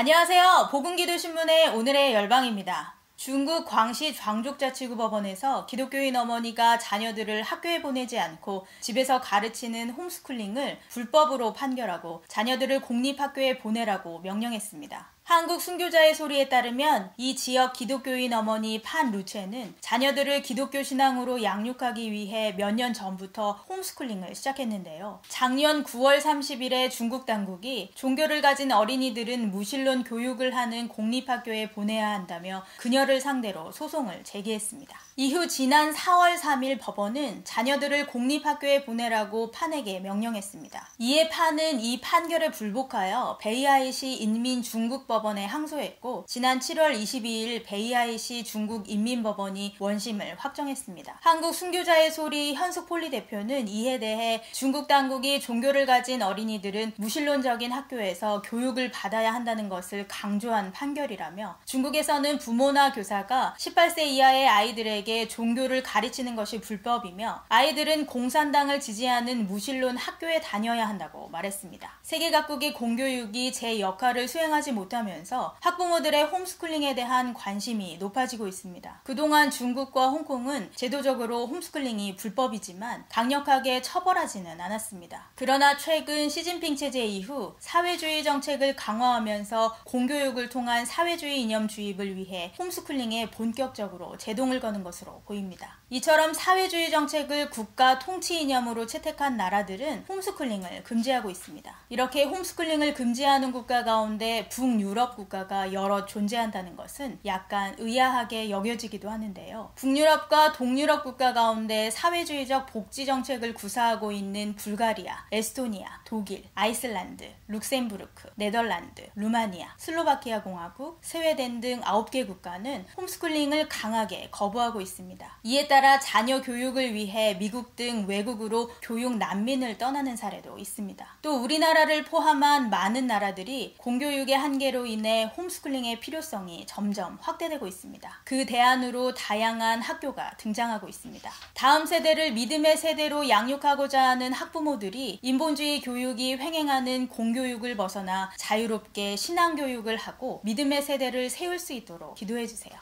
안녕하세요. 보금기도신문의 오늘의 열방입니다. 중국 광시 광족자치구법원에서 기독교인 어머니가 자녀들을 학교에 보내지 않고 집에서 가르치는 홈스쿨링을 불법으로 판결하고 자녀들을 공립학교에 보내라고 명령했습니다. 한국 순교자의 소리에 따르면 이 지역 기독교인 어머니 판 루체는 자녀들을 기독교 신앙으로 양육하기 위해 몇 년 전부터 홈스쿨링을 시작했는데요. 작년 9월 30일에 중국 당국이 종교를 가진 어린이들은 무신론 교육을 하는 공립학교에 보내야 한다며 그녀를 상대로 소송을 제기했습니다. 이후 지난 4월 3일 법원은 자녀들을 공립학교에 보내라고 판에게 명령했습니다. 이에 판은 이 판결에 불복하여 베이하이시 인민중국법원에 항소했고 지난 7월 22일 베이하이시 중국인민법원이 원심을 확정했습니다. 한국 순교자의 소리 현숙폴리 대표는 이에 대해 중국 당국이 종교를 가진 어린이들은 무신론적인 학교에서 교육을 받아야 한다는 것을 강조한 판결이라며 중국에서는 부모나 교사가 18세 이하의 아이들에게 종교를 가르치는 것이 불법이며 아이들은 공산당을 지지하는 무신론 학교에 다녀야 한다고 말했습니다. 세계 각국의 공교육이 제 역할을 수행하지 못하면서 학부모들의 홈스쿨링에 대한 관심이 높아지고 있습니다. 그동안 중국과 홍콩은 제도적으로 홈스쿨링이 불법이지만 강력하게 처벌하지는 않았습니다. 그러나 최근 시진핑 체제 이후 사회주의 정책을 강화하면서 공교육을 통한 사회주의 이념 주입을 위해 홈스쿨링에 본격적으로 제동을 거는 것으로 보입니다. 이처럼 사회주의 정책을 국가 통치 이념으로 채택한 나라들은 홈스쿨링을 금지하고 있습니다. 이렇게 홈스쿨링을 금지하는 국가 가운데 북유럽 국가가 여러 존재한다는 것은 약간 의아하게 여겨지기도 하는데요. 북유럽과 동유럽 국가 가운데 사회주의적 복지 정책을 구사하고 있는 불가리아, 에스토니아, 독일, 아이슬란드, 룩셈부르크, 네덜란드, 루마니아, 슬로바키아 공화국, 스웨덴 등 9개 국가는 홈스쿨링을 강하게 거부하고 있습니다. 이에 따라 자녀 교육을 위해 미국 등 외국으로 교육 난민을 떠나는 사례도 있습니다. 또 우리나라를 포함한 많은 나라들이 공교육의 한계로 인해 홈스쿨링의 필요성이 점점 확대되고 있습니다. 그 대안으로 다양한 학교가 등장하고 있습니다. 다음 세대를 믿음의 세대로 양육하고자 하는 학부모들이 인본주의 교육이 횡행하는 공교육을 벗어나 자유롭게 신앙교육을 하고 믿음의 세대를 세울 수 있도록 기도해주세요.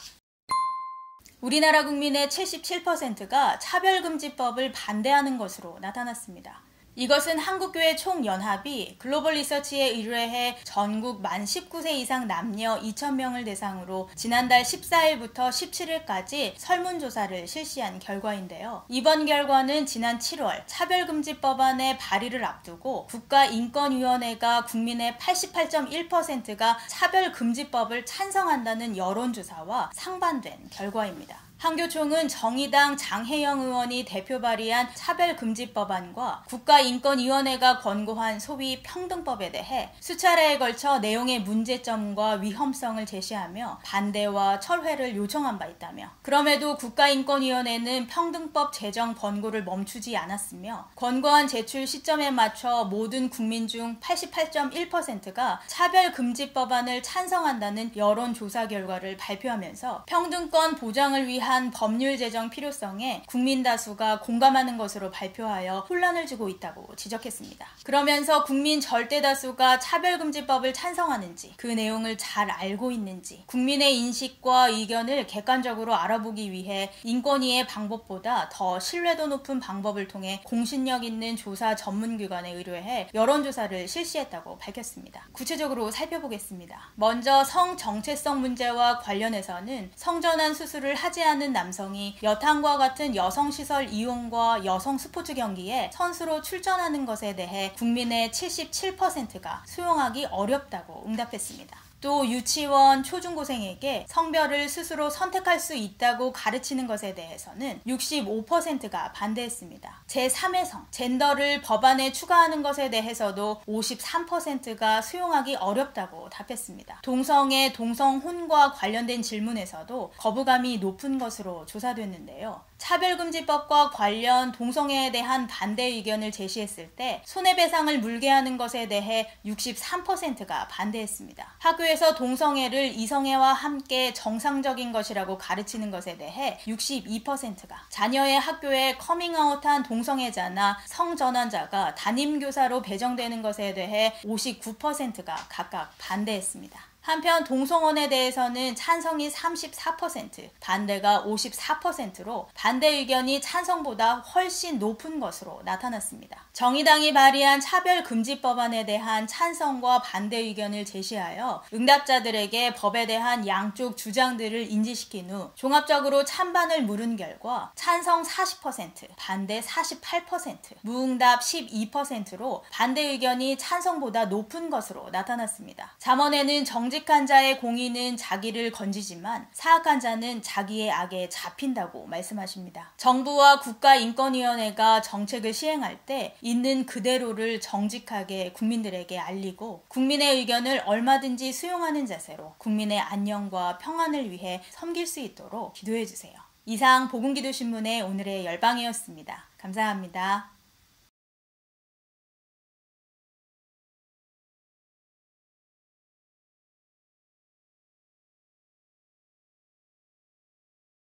우리나라 국민의 77%가 차별금지법을 반대하는 것으로 나타났습니다. 이것은 한국교회 총연합이 글로벌 리서치에 의뢰해 전국 만 19세 이상 남녀 2,000명을 대상으로 지난달 14일부터 17일까지 설문조사를 실시한 결과인데요. 이번 결과는 지난 7월 차별금지법안의 발의를 앞두고 국가인권위원회가 국민의 88.1%가 차별금지법을 찬성한다는 여론조사와 상반된 결과입니다. 한교총은 정의당 장혜영 의원이 대표 발의한 차별금지법안과 국가인권위원회가 권고한 소위 평등법에 대해 수차례에 걸쳐 내용의 문제점과 위험성을 제시하며 반대와 철회를 요청한 바 있다며 그럼에도 국가인권위원회는 평등법 제정 권고를 멈추지 않았으며 권고안 제출 시점에 맞춰 모든 국민 중 88.1%가 차별금지법안을 찬성한다는 여론조사 결과를 발표하면서 평등권 보장을 위한 법률 제정 필요성에 국민 다수가 공감하는 것으로 발표하여 혼란을 주고 있다고 지적했습니다. 그러면서 국민 절대 다수가 차별금지법을 찬성하는지 그 내용을 잘 알고 있는지 국민의 인식과 의견을 객관적으로 알아보기 위해 인권위의 방법보다 더 신뢰도 높은 방법을 통해 공신력 있는 조사 전문기관에 의뢰해 여론조사를 실시했다고 밝혔습니다. 구체적으로 살펴보겠습니다. 먼저 성정체성 문제와 관련해서는 성전환 수술을 하지 않은 남성이 여탕과 같은 여성시설 이용과 여성 스포츠 경기에 선수로 출전하는 것에 대해 국민의 77%가 수용하기 어렵다고 응답했습니다. 또 유치원, 초중고생에게 성별을 스스로 선택할 수 있다고 가르치는 것에 대해서는 65%가 반대했습니다. 제3의 성, 젠더를 법안에 추가하는 것에 대해서도 53%가 수용하기 어렵다고 답했습니다. 동성애, 동성혼과 관련된 질문에서도 거부감이 높은 것으로 조사됐는데요. 차별금지법과 관련 동성애에 대한 반대 의견을 제시했을 때 손해배상을 물게 하는 것에 대해 63%가 반대했습니다. 학교에서 동성애를 이성애와 함께 정상적인 것이라고 가르치는 것에 대해 62%가, 자녀의 학교에 커밍아웃한 동성애자나 성전환자가 담임교사로 배정되는 것에 대해 59%가 각각 반대했습니다. 한편 동성혼에 대해서는 찬성이 34%, 반대가 54%로 반대 의견이 찬성보다 훨씬 높은 것으로 나타났습니다. 정의당이 발의한 차별금지법안에 대한 찬성과 반대 의견을 제시하여 응답자들에게 법에 대한 양쪽 주장들을 인지시킨 후 종합적으로 찬반을 물은 결과 찬성 40%, 반대 48%, 무응답 12%로 반대 의견이 찬성보다 높은 것으로 나타났습니다. 잠언에는 정직한 자의 공의는 자기를 건지지만 사악한 자는 자기의 악에 잡힌다고 말씀하십니다. 정부와 국가인권위원회가 정책을 시행할 때 있는 그대로를 정직하게 국민들에게 알리고 국민의 의견을 얼마든지 수용하는 자세로 국민의 안녕과 평안을 위해 섬길 수 있도록 기도해 주세요. 이상 복음기도신문의 오늘의 열방이었습니다. 감사합니다.